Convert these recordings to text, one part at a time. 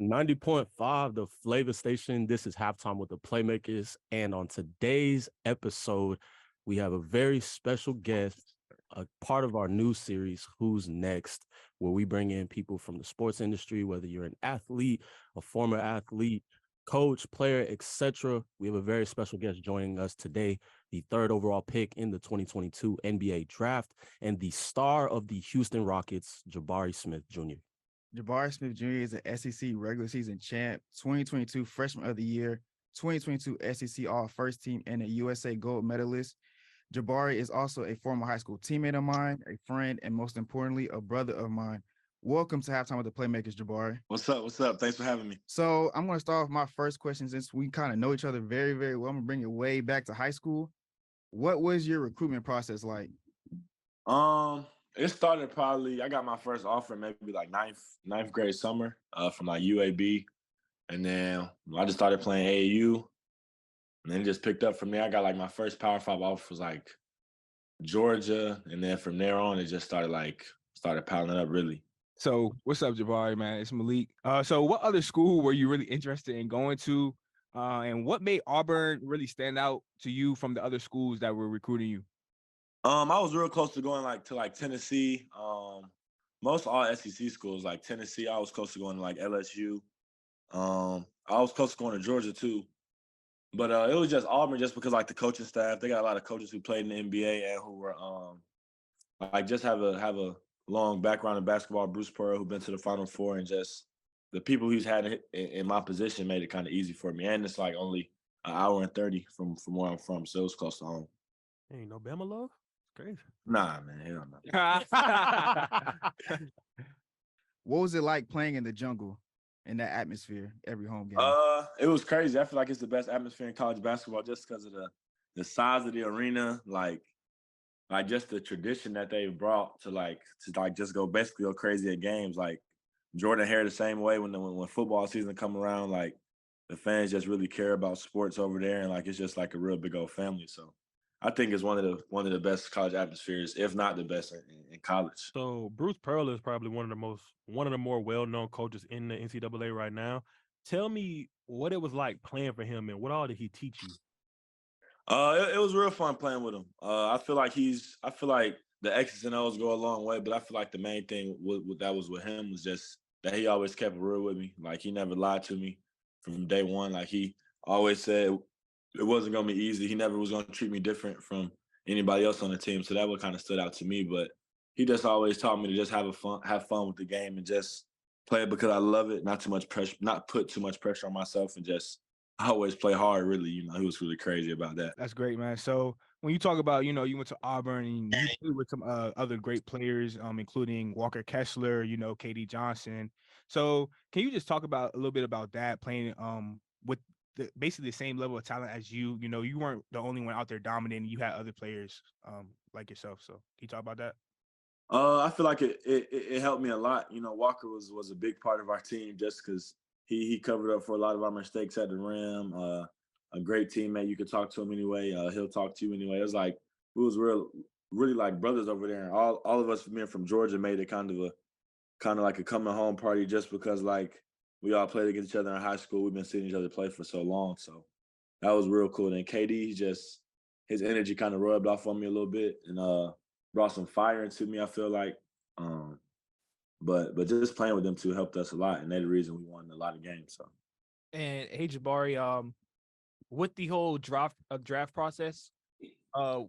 90.5, the Flava Station. This is Halftime with the Playmakers. And on today's episode, we have a very special guest, a part of our new series, Who's Next, where we bring in people from the sports industry, whether you're an athlete, a former athlete, coach, player, etc. We have a very special guest joining us today, the third overall pick in the 2022 NBA draft and the star of the Houston Rockets, Jabari Smith Jr. Jabari Smith Jr. is an SEC regular season champ, 2022 Freshman of the Year, 2022 SEC All-First Team, and a USA Gold medalist. Jabari is also a former high school teammate of mine, a friend, and most importantly, a brother of mine. Welcome to Halftime with the Playmakers, Jabari. What's up? What's up? Thanks for having me. So I'm going to start off my first question since we kind of know each other very, very well. I'm going to bring it way back to high school. What was your recruitment process like? It started probably, I got my first offer maybe like ninth grade summer from like UAB. And then I just started playing AAU. And then it just picked up from there. I got like my first Power 5 offer was like Georgia. And then from there on, it just started piling up really. So what's up, Jabari, man? It's Malik. So what other school were you really interested in going to? And what made Auburn really stand out to you from the other schools that were recruiting you? I was real close to going to Tennessee. Most all SEC schools like Tennessee. I was close to going to like LSU. I was close to going to Georgia too. But it was just Auburn just because like the coaching staff, they got a lot of coaches who played in the NBA and who were like just have a long background in basketball. Bruce Pearl, who been to the Final Four, and just the people he's had in my position made it kind of easy for me. And it's like only an hour and 30 from where I'm from, so it was close to home. Ain't no Bama love? Crazy. Nah, man, hell no. What was it like playing in the jungle in that atmosphere every home game? It was crazy. I feel like it's the best atmosphere in college basketball just because of the size of the arena, like just the tradition that they've brought to just go crazy at games. Like Jordan Hare the same way when football season come around, like the fans just really care about sports over there, and like it's just like a real big old family. So I think it's one of the best college atmospheres, if not the best in college. So Bruce Pearl is probably one of the more well-known coaches in the NCAA right now. Tell me what it was like playing for him and what all did he teach you? It was real fun playing with him. I feel like the X's and O's go a long way, but I feel like the main thing that was with him was just that he always kept it real with me. Like he never lied to me from day one. Like he always said it wasn't gonna be easy. He never was gonna treat me different from anybody else on the team. So that what kind of stood out to me. But he just always taught me to just have fun with the game and just play it because I love it. Not put too much pressure on myself, and just always play hard. Really, he was really crazy about that. That's great, man. So when you talk about, you went to Auburn and you played with some other great players, including Walker Kessler, KD Johnson. So can you just talk about a little bit about that, playing with basically the same level of talent as you? You weren't the only one out there dominating. You had other players like yourself. So can you talk about that? I feel like it helped me a lot. Walker was a big part of our team just because he covered up for a lot of our mistakes at the rim. A great teammate. You could talk to him anyway. He'll talk to you anyway. It was like we was really like brothers over there. And all of us being from Georgia made it kind of like a coming home party just because like we all played against each other in high school. We've been seeing each other play for so long. So that was real cool. And KD, his energy kind of rubbed off on me a little bit and brought some fire into me, I feel like. But just playing with them two helped us a lot, and they're the reason we won a lot of games. So. And hey, Jabari, with the whole draft process,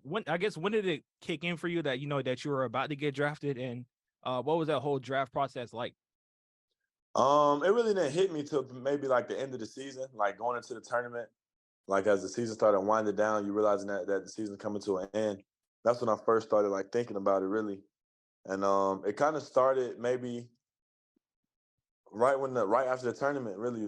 when did it kick in for you that that you were about to get drafted, and what was that whole draft process like? It really didn't hit me till maybe like the end of the season, like going into the tournament. Like as the season started winding down, you realizing that the season's coming to an end. That's when I first started like thinking about it really. And it kind of started maybe right after the tournament. Really,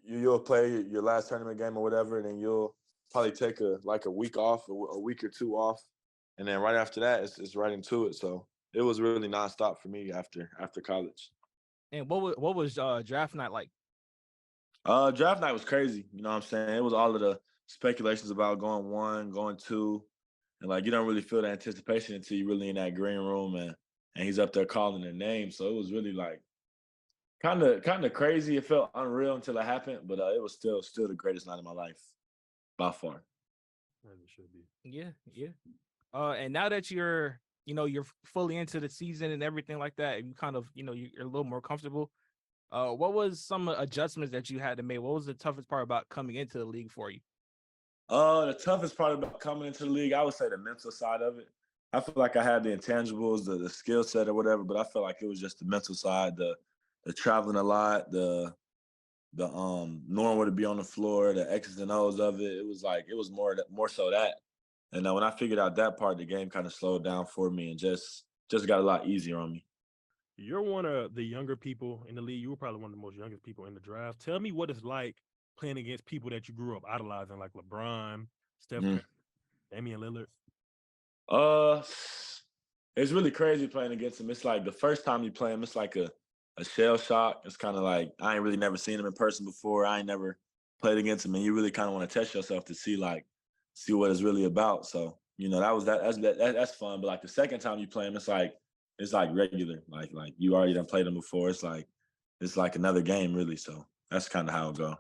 you'll play your last tournament game or whatever, and then you'll probably take a week off, a week or two off, and then right after that, it's right into it. So it was really nonstop for me after college. And what was draft night like? Draft night was crazy. You know what I'm saying? It was all of the speculations about going 1, going 2. And like you don't really feel the anticipation until you're really in that green room and he's up there calling their name. So it was really like Kind of crazy. It felt unreal until it happened, but it was still the greatest night of my life by far. As it should be. Yeah, yeah. And now that you're fully into the season and everything like that, and you kind of, you're a little more comfortable. What was some adjustments that you had to make? What was the toughest part about coming into the league for you? The toughest part about coming into the league, I would say the mental side of it. I feel like I had the intangibles, the skill set or whatever, but I feel like it was just the mental side, the traveling a lot, the knowing where to be on the floor, the X's and O's of it. It was more so that. And when I figured out that part, the game kind of slowed down for me and just got a lot easier on me. You're one of the younger people in the league. You were probably one of the most youngest people in the draft. Tell me what it's like playing against people that you grew up idolizing, like LeBron, Steph Curry, Damian Lillard. It's really crazy playing against him. It's like the first time you play him, it's like a shell shock. It's kind of like I ain't really never seen him in person before. I ain't never played against him, and you really kind of want to test yourself to see what it's really about. So that's fun. But like the second time you play him, it's like regular. Like you already done played him before. It's like another game really. So that's kind of how it go.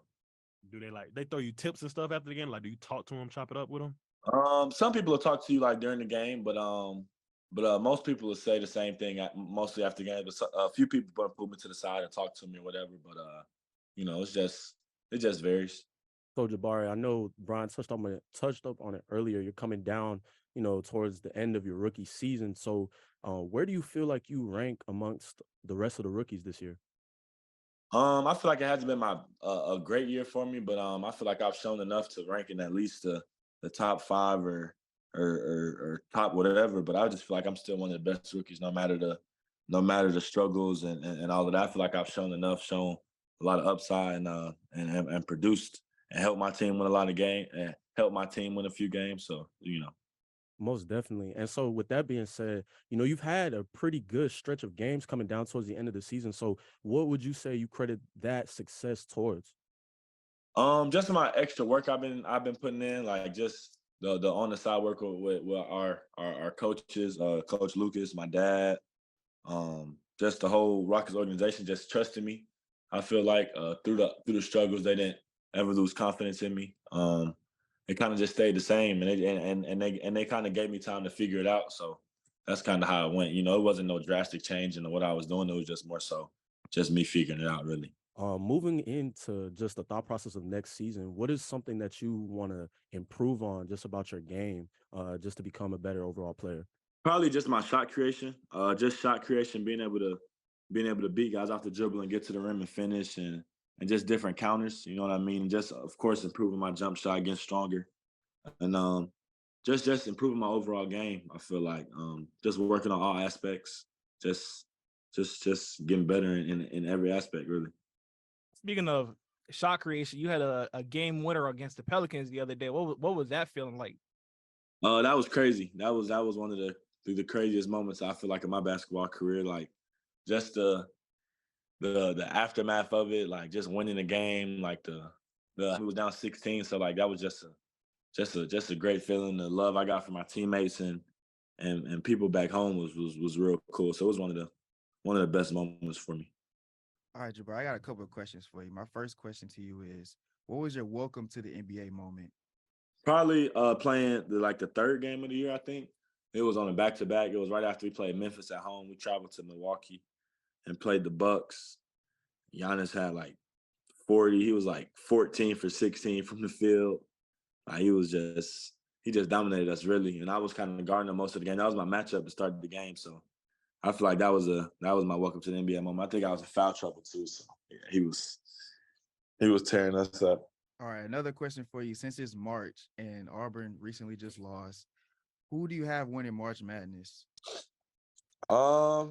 Do they throw you tips and stuff after the game? Like, do you talk to them, chop it up with them? Some people will talk to you like during the game, but most people will say the same thing mostly after the game. But a few people pull me to the side and talk to me or whatever. But it just varies. So Jabari, I know Brian touched up on it earlier. You're coming down, towards the end of your rookie season. So, where do you feel like you rank amongst the rest of the rookies this year? I feel like it hasn't been a great year for me, but I feel like I've shown enough to rank in at least the top 5 or top whatever. But I just feel like I'm still one of the best rookies, no matter the struggles and all of that. I feel like I've shown a lot of upside and produced and helped my team win a lot of games and helped my team win a few games. So Most definitely. And so with that being said, you've had a pretty good stretch of games coming down towards the end of the season. So what would you say you credit that success towards? Just my extra work I've been putting in, like just the on the side work with our coaches, Coach Lucas, my dad, just the whole Rockets organization just trusted me. I feel like through the struggles, they didn't ever lose confidence in me. It kind of just stayed the same, and they kind of gave me time to figure it out. So that's kind of how it went. It wasn't no drastic change in what I was doing. It was just more so just me figuring it out, really. Moving into just the thought process of next season, what is something that you want to improve on just about your game, just to become a better overall player? Probably just my shot creation. Just shot creation, being able to beat guys off the dribble and get to the rim and finish, and just different counters. You know what I mean? And just of course improving my jump shot, getting stronger, and just improving my overall game. I feel like just working on all aspects, just getting better in every aspect, really. Speaking of shot creation, you had a game winner against the Pelicans the other day. What was that feeling like? That was crazy. That was one of the craziest moments I feel like in my basketball career. Like just the aftermath of it, like just winning the game, like it was down 16, so like that was just a great feeling. The love I got from my teammates and people back home was real cool. So it was one of the best moments for me. All right, Jabari, I got a couple of questions for you. My first question to you is, what was your welcome to the NBA moment? Probably playing the third game of the year, I think. It was on a back-to-back. It was right after we played Memphis at home. We traveled to Milwaukee and played the Bucks. Giannis had like 40. He was like 14 for 16 from the field. He just dominated us really. And I was kind of guarding him most of the game. That was my matchup to start the game. So I feel like that was my welcome to the NBA moment. I think I was in foul trouble too. So yeah, he was tearing us up. All right, another question for you. Since it's March and Auburn recently just lost, who do you have winning March Madness? I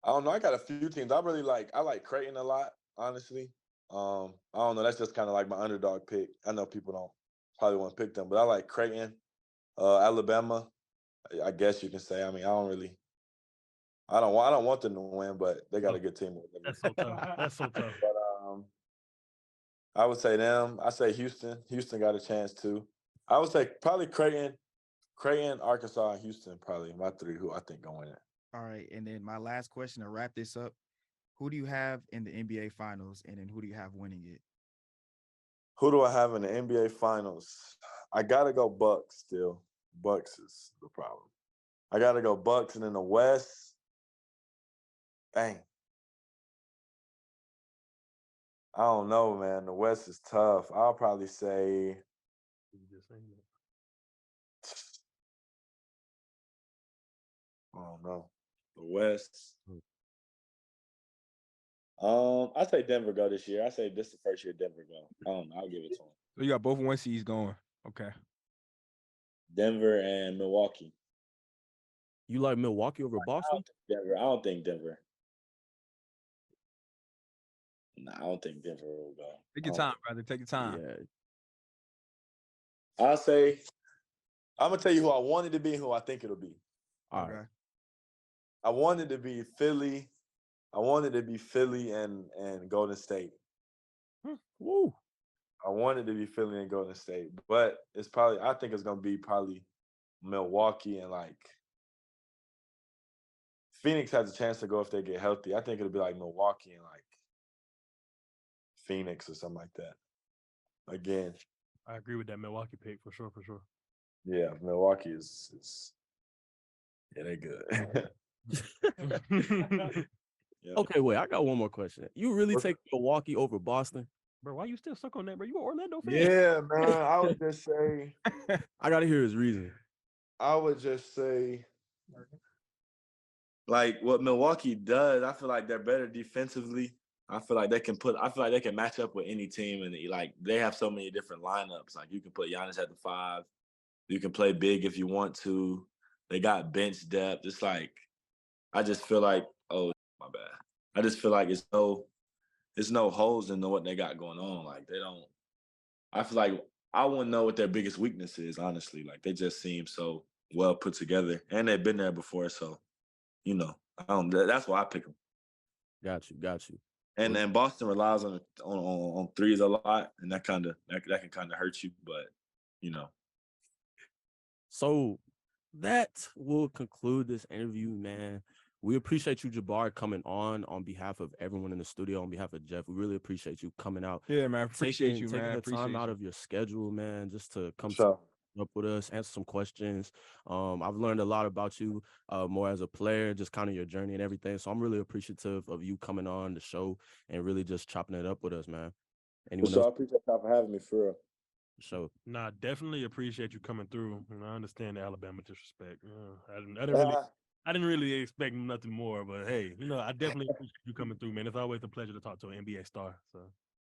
don't know. I got a few teams. I like Creighton a lot, honestly. I don't know. That's just kind of like my underdog pick. I know people don't probably want to pick them, but I like Creighton, Alabama. I guess you can say. I mean, I don't want them to win, but they got a good team. That's so tough. That's so tough. But I would say them. I say Houston. Houston got a chance too. I would say probably Creighton, Arkansas, and Houston. Probably my 3 who I think gonna win it. All right, and then my last question to wrap this up: Who do you have in the NBA Finals, and then who do you have winning it? Who do I have in the NBA Finals? I gotta go Bucks still. Bucks is the problem. I gotta go Bucks, and in the West, dang. I don't know, man. The West is tough. I'll probably say I don't know. The West. I say Denver go this year. I say this is the first year Denver go. I don't know. I'll give it to them. So you got both 1 seeds going. Okay. Denver and Milwaukee. You like Milwaukee over Boston? Denver. I don't think Denver. Nah, I don't think Denver will go. Take your time, brother. Take your time. Yeah. I'll say I'm gonna tell you who I want it to be and who I think it'll be. All right. I wanted to be Philly. I wanted to be Philly and Golden State. Woo. I wanted to be Philly and Golden State, but I think it's gonna be probably Milwaukee and like Phoenix has a chance to go if they get healthy. I think it'll be like Milwaukee and like Phoenix or something like that. Again. I agree with that Milwaukee pick for sure. Yeah, Milwaukee is they're good. Yeah. Okay, wait. I got one more question. You really take Milwaukee over Boston? Bro, why you still stuck on that, bro? You an Orlando fan? Yeah, man. I would just say I gotta hear his reason. I would just say like what Milwaukee does, I feel like they're better defensively. I feel like they can match up with any team, and like they have so many different lineups. Like you can put Giannis at the 5. You can play big if you want to. They got bench depth. It's like I just feel like, oh my bad. I just feel like it's no holes in what they got going on. Like they don't. I feel like I wouldn't know what their biggest weakness is, honestly. Like they just seem so well put together, and they've been there before. So, that's why I pick them. Got you. And then Boston relies on threes a lot, and that can kind of hurt you. But So that will conclude this interview, man. We appreciate you, Jabari, coming on behalf of everyone in the studio, on behalf of Jeff. We really appreciate you coming out. Yeah, man. Appreciate you, taking man. the Appreciate time out you. of your schedule, man, just to come Sure. up with us, answer some questions. I've learned a lot about you, more as a player, just kind of your journey and everything. So I'm really appreciative of you coming on the show and really just chopping it up with us, man. Anyone So I else? appreciate y'all for having me, for real. So Nah, definitely appreciate you coming through. And I understand the Alabama disrespect. I didn't really expect nothing more, but hey, I definitely appreciate you coming through, man. It's always a pleasure to talk to an NBA star. So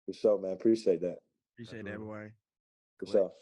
For sure, man. Appreciate that. Appreciate that, boy. For sure.